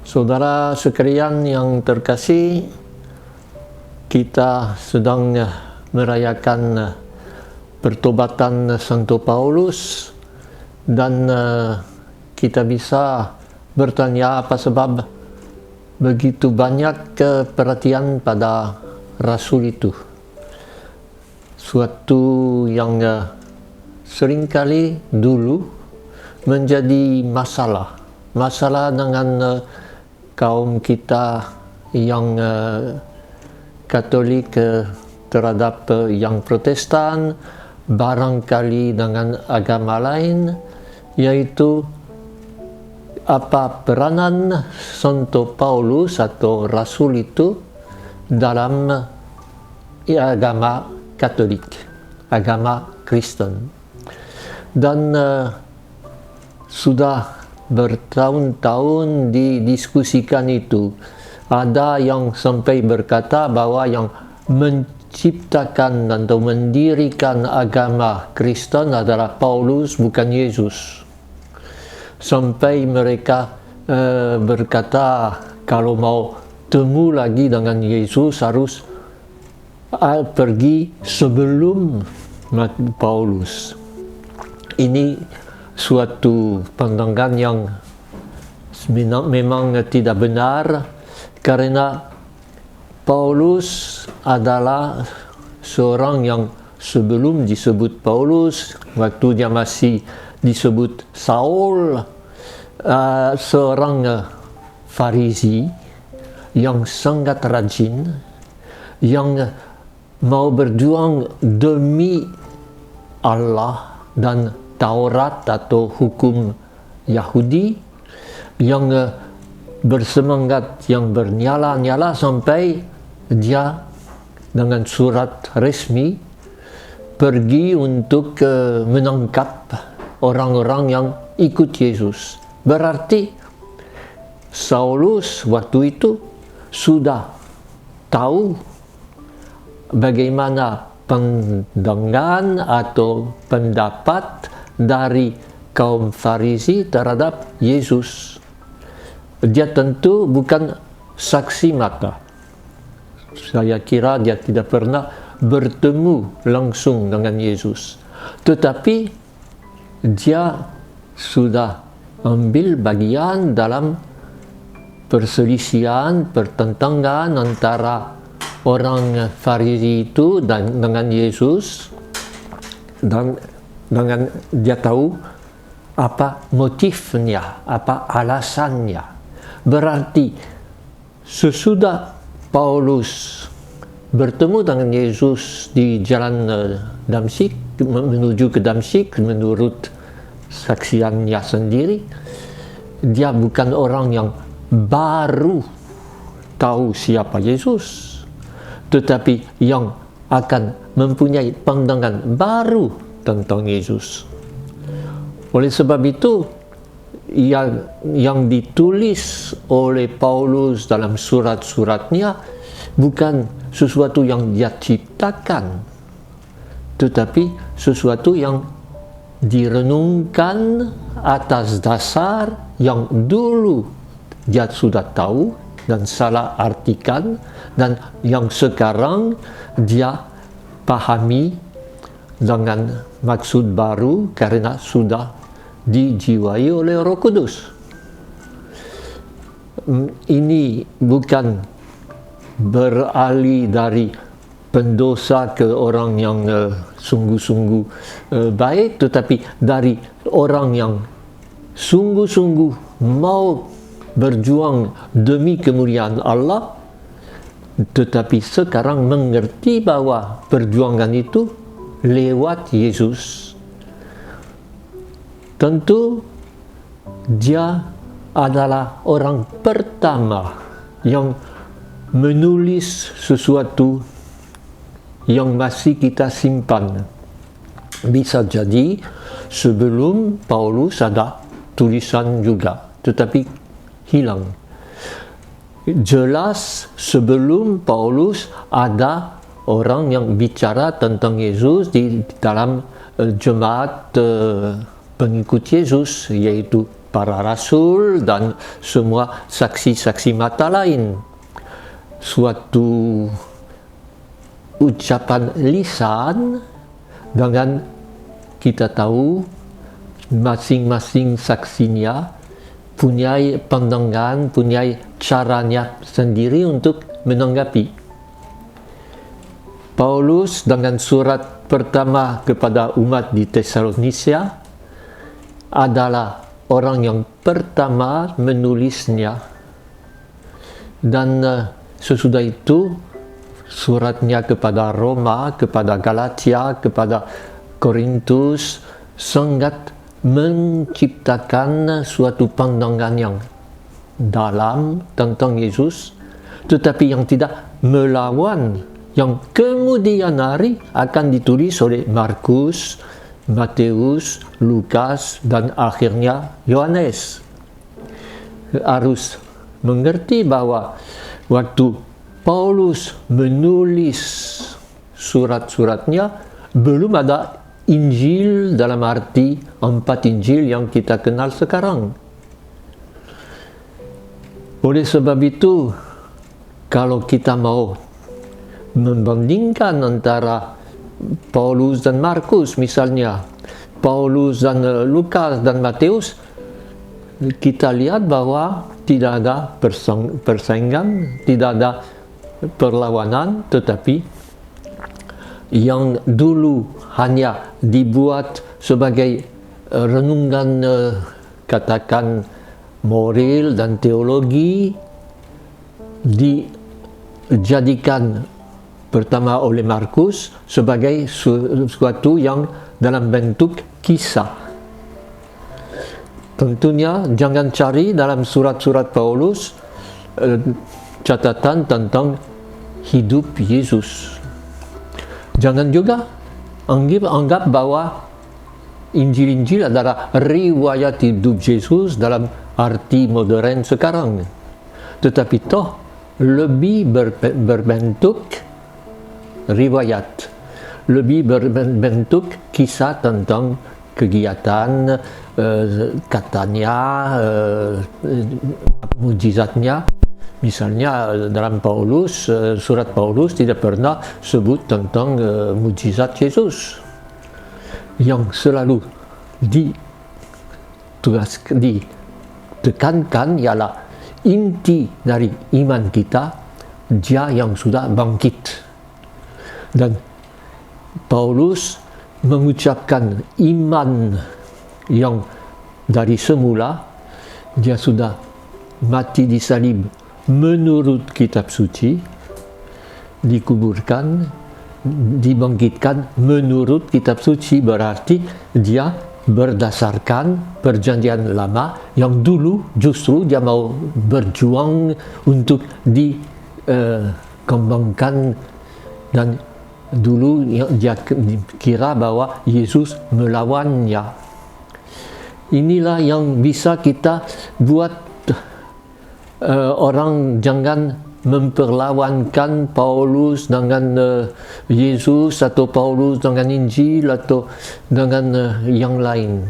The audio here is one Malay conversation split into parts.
Saudara sekalian yang terkasih, kita sedang merayakan pertobatan Santo Paulus dan kita bisa bertanya apa sebab begitu banyak perhatian pada Rasul itu. Suatu yang seringkali dulu menjadi masalah dengan kaum kita yang Katolik terhadap yang Protestan, barangkali dengan agama lain, yaitu apa peranan Santo Paulus atau Rasul itu dalam agama Katolik, agama Kristen. Dan sudah bertahun-tahun didiskusikan itu. Ada yang sampai berkata bahwa yang menciptakan atau mendirikan agama Kristen adalah Paulus, bukan Yesus. Sampai mereka berkata kalau mau temu lagi dengan Yesus harus pergi sebelum Paulus. Ini suatu pandangan yang memang tidak benar, karena Paulus adalah seorang yang sebelum disebut Paulus, waktu dia masih disebut Saul, seorang Farisi yang sangat rajin, yang mau berjuang demi Allah dan Taurat atau hukum Yahudi, yang bersemangat, yang bernyala-nyala sampai dia dengan surat resmi pergi untuk menangkap orang-orang yang ikut Yesus. Berarti Saulus waktu itu sudah tahu bagaimana pandangan atau pendapat dari kaum Farisi terhadap Yesus. Dia tentu bukan saksi mata. Saya kira dia tidak pernah bertemu langsung dengan Yesus. Tetapi dia sudah ambil bagian dalam perselisihan, pertentangan antara orang Farisi itu dan dengan Yesus, dan dengan dia tahu apa motifnya, apa alasannya. Berarti sesudah Paulus bertemu dengan Yesus di jalan Damsyik, menuju ke Damsyik menurut saksiannya sendiri, dia bukan orang yang baru tahu siapa Yesus, tetapi yang akan mempunyai pandangan baru tentang Yesus. Oleh sebab itu, yang ditulis oleh Paulus dalam surat-suratnya bukan sesuatu yang dia ciptakan, tetapi sesuatu yang direnungkan atas dasar yang dulu dia sudah tahu dan salah artikan, dan yang sekarang dia pahami dengan maksud baru karena sudah dijiwai oleh Roh Kudus. Ini bukan beralih dari pendosa ke orang yang sungguh-sungguh baik, tetapi dari orang yang sungguh-sungguh mau berjuang demi kemuliaan Allah, tetapi sekarang mengerti bahwa perjuangan itu lewat Yesus. Tentu dia adalah orang pertama yang menulis sesuatu yang masih kita simpan. Bisa jadi sebelum Paulus ada tulisan juga, tetapi hilang. Jelas sebelum Paulus ada orang yang bicara tentang Yesus di dalam jemaat pengikut Yesus, yaitu para rasul dan semua saksi-saksi mata lain. Suatu ucapan lisan dengan kita tahu masing-masing saksinya punya pandangan, punya caranya sendiri untuk menanggapi. Paulus dengan surat pertama kepada umat di Tesalonika adalah orang yang pertama menulisnya, dan sesudah itu suratnya kepada Roma, kepada Galatia, kepada Korintus sangat menciptakan suatu pandangan yang dalam tentang Yesus, tetapi yang tidak melawan, yang kemudian hari akan ditulis oleh Markus, Matius, Lukas, dan akhirnya Yohanes. Harus mengerti bahwa waktu Paulus menulis surat-suratnya, belum ada Injil dalam arti 4 Injil yang kita kenal sekarang. Oleh sebab itu, kalau kita mau membandingkan antara Paulus dan Markus misalnya, Paulus dan Lukas dan Matius, kita lihat bahwa tidak ada persaingan, tidak ada perlawanan, tetapi yang dulu hanya dibuat sebagai renungan katakan moral dan teologi, dijadikan pertama oleh Markus sebagai sesuatu yang dalam bentuk kisah. Tentunya jangan cari dalam surat-surat Paulus catatan tentang hidup Yesus. Jangan juga anggap bahwa Injil-Injil adalah riwayat hidup Yesus dalam arti modern sekarang, tetapi toh lebih berbentuk riwayat, lebih berbentuk kisah tentang kegiatan, katanya, mujizatnya. Misalnya dalam Paulus, surat Paulus tidak pernah sebut tentang mujizat Yesus. Yang selalu ditekankan ialah inti dari iman kita, Dia yang sudah bangkit. Dan Paulus mengucapkan iman yang dari semula, dia sudah mati di salib menurut kitab suci, dikuburkan, dibangkitkan menurut kitab suci, berarti dia berdasarkan perjanjian lama yang dulu justru dia mau berjuang untuk dikembangkan, dan dulu dia kira bahwa Yesus melawannya. Inilah yang bisa kita buat orang jangan memperlawankan Paulus dengan Yesus, atau Paulus dengan Injil, atau dengan yang lain.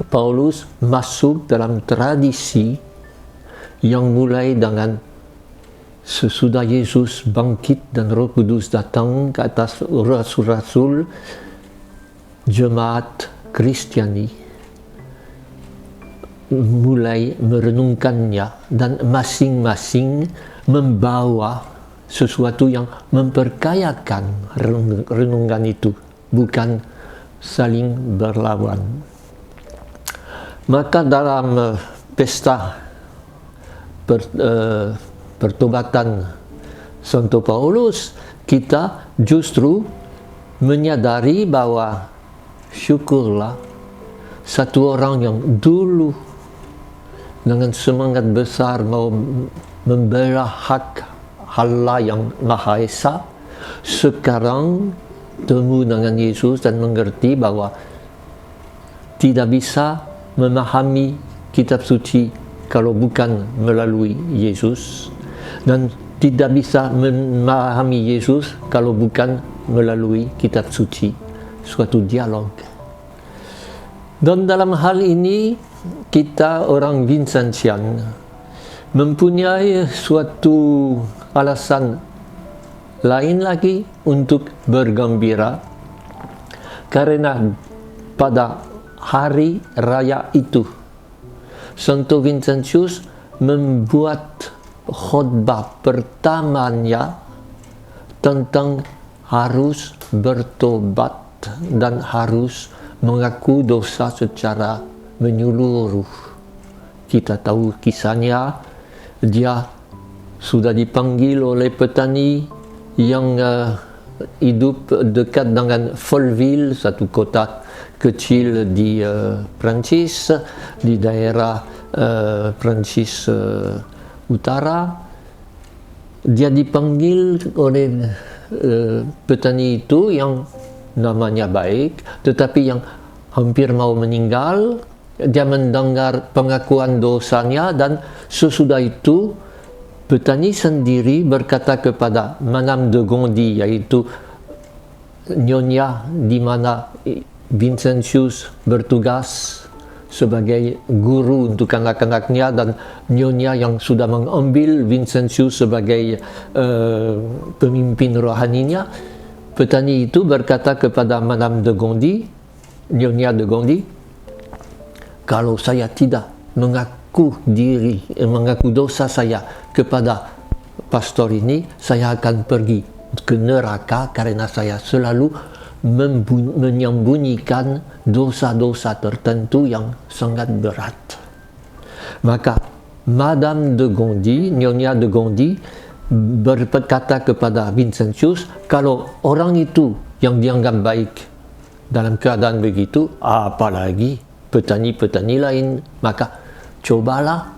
Paulus masuk dalam tradisi yang mulai dengan sesudah Yesus bangkit dan Roh Kudus datang ke atas rasul-rasul, jemaat Kristiani mulai merenungkannya, dan masing-masing membawa sesuatu yang memperkayakan renungan itu, bukan saling berlawan. Maka dalam pesta pertobatan Santo Paulus, kita justru menyadari bahwa syukurlah satu orang yang dulu dengan semangat besar mau membela hak Allah yang Maha Esa, sekarang temu dengan Yesus dan mengerti bahwa tidak bisa memahami kitab suci kalau bukan melalui Yesus, dan tidak bisa memahami Yesus kalau bukan melalui kitab suci. Suatu dialog. Dan dalam hal ini kita orang Vincentian mempunyai suatu alasan lain lagi untuk bergembira, karena pada hari raya itu Santo Vincentius membuat khotbah pertamanya tentang harus bertobat dan harus mengaku dosa secara menyeluruh. Kita tahu kisahnya, dia sudah dipanggil oleh petani yang hidup dekat dengan Folleville, satu kota kecil di Prancis, di daerah Prancis Utara. Dia dipanggil oleh petani itu yang namanya baik, tetapi yang hampir mau meninggal. Dia mendengar pengakuan dosanya, dan sesudah itu petani sendiri berkata kepada Madame de Gondi, yaitu nyonya di mana Vincentius bertugas sebagai guru untuk anak-anaknya, dan nyonya yang sudah mengambil Vincentius sebagai pemimpin rohaninya. Petani itu berkata kepada Madame de Gondi, nyonya de Gondi, kalau saya tidak mengaku dosa saya kepada pastor ini, saya akan pergi ke neraka karena saya selalu menyembunyikan dosa-dosa tertentu yang sangat berat. Maka Madame de Gondi, nyonya de Gondi, berkata kepada Vincentius, kalau orang itu yang dianggap baik dalam keadaan begitu, apalagi petani-petani lain, maka cobalah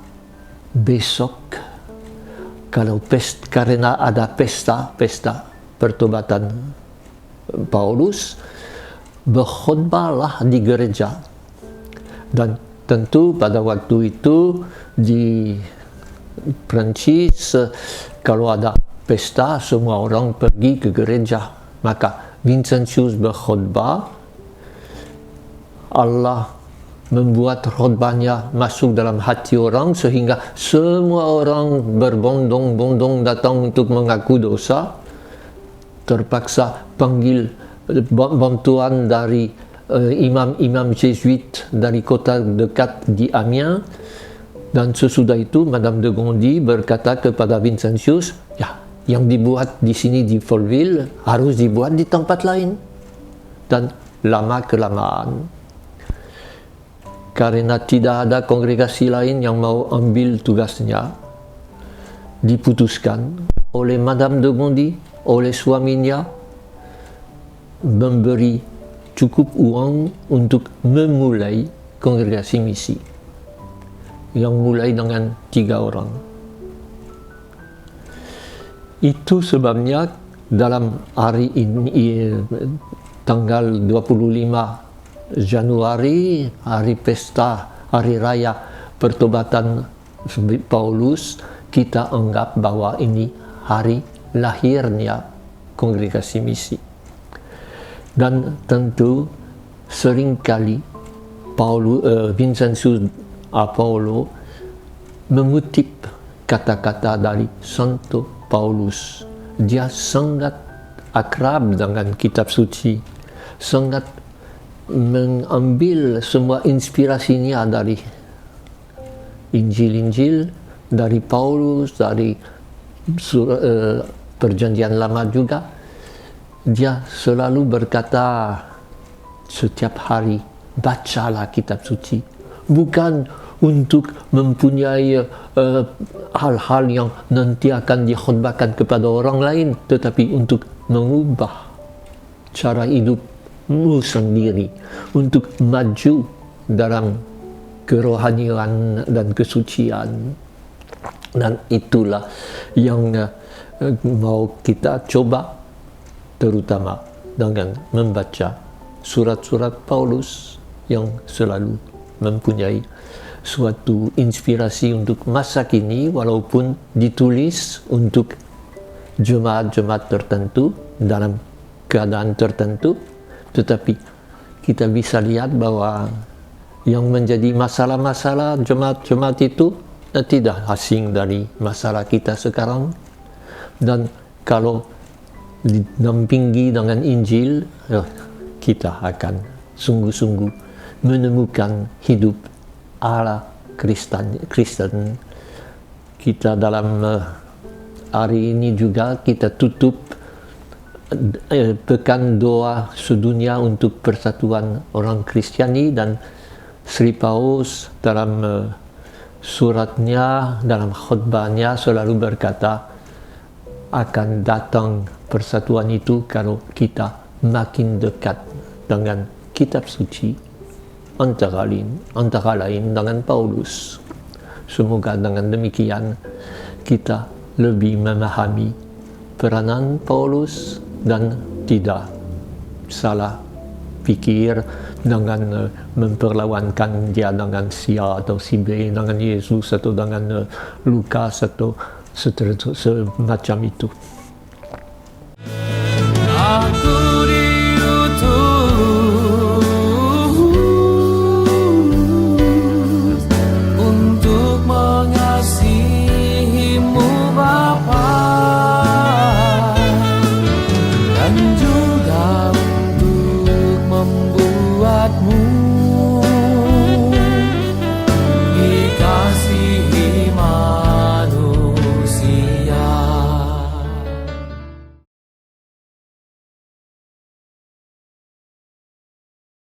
besok, kalau karena ada pesta pertobatan Paulus, berkhotbahlah di gereja. Dan tentu pada waktu itu di Prancis, kalau ada pesta semua orang pergi ke gereja. Maka Vincentius berkhotbah, Allah membuat khotbahnya masuk dalam hati orang sehingga semua orang berbondong-bondong datang untuk mengaku dosa. Terpaksa panggil bantuan dari imam-imam Jesuit dari kota dekat di Amiens. Dan sesudah itu Madame de Gondi berkata kepada Vincentius, ya, yang dibuat di sini di Folleville harus dibuat di tempat lain. Dan lama-kelamaan, karena tidak ada kongregasi lain yang mau ambil tugasnya, diputuskan oleh Madame de Gondi, oleh suaminya, memberi cukup uang untuk memulai kongregasi misi yang mulai dengan 3 orang. Itu sebabnya dalam hari ini, tanggal 25 Januari, hari pesta, hari raya pertobatan Paulus, kita anggap bahwa ini hari lahirnya kongregasi misi. Dan tentu seringkali Vincentius Apollo mengutip kata-kata dari Santo Paulus. Dia sangat akrab dengan kitab suci, sangat mengambil semua inspirasinya dari Injil-Injil, dari Paulus, dari Perjanjian Lama juga. Dia selalu berkata setiap hari, bacalah kitab suci, bukan untuk mempunyai hal-hal yang nanti akan dikhotbahkan kepada orang lain, tetapi untuk mengubah cara hidupmu sendiri, untuk maju dalam kerohanian dan kesucian. Dan itulah yang mau kita coba, terutama dengan membaca surat-surat Paulus yang selalu mempunyai suatu inspirasi untuk masa kini, walaupun ditulis untuk jemaat-jemaat tertentu dalam keadaan tertentu, tetapi kita bisa lihat bahwa Yang menjadi masalah-masalah jemaat-jemaat itu tidak asing dari masalah kita sekarang. Dan kalau didampingi dengan Injil, kita akan sungguh-sungguh menemukan hidup ala Kristen. Kita dalam hari ini juga kita tutup pekan doa sedunia untuk persatuan orang Kristiani, dan Sri Paus dalam suratnya, dalam khutbahnya selalu berkata akan datang persatuan itu kalau kita makin dekat dengan kitab suci, antara lain dengan Paulus. Semoga dengan demikian kita lebih memahami peranan Paulus dan tidak salah pikir dengan memperlawankan dia dengan si A atau si B, dengan Yesus atau dengan Lukas atau semacam itu.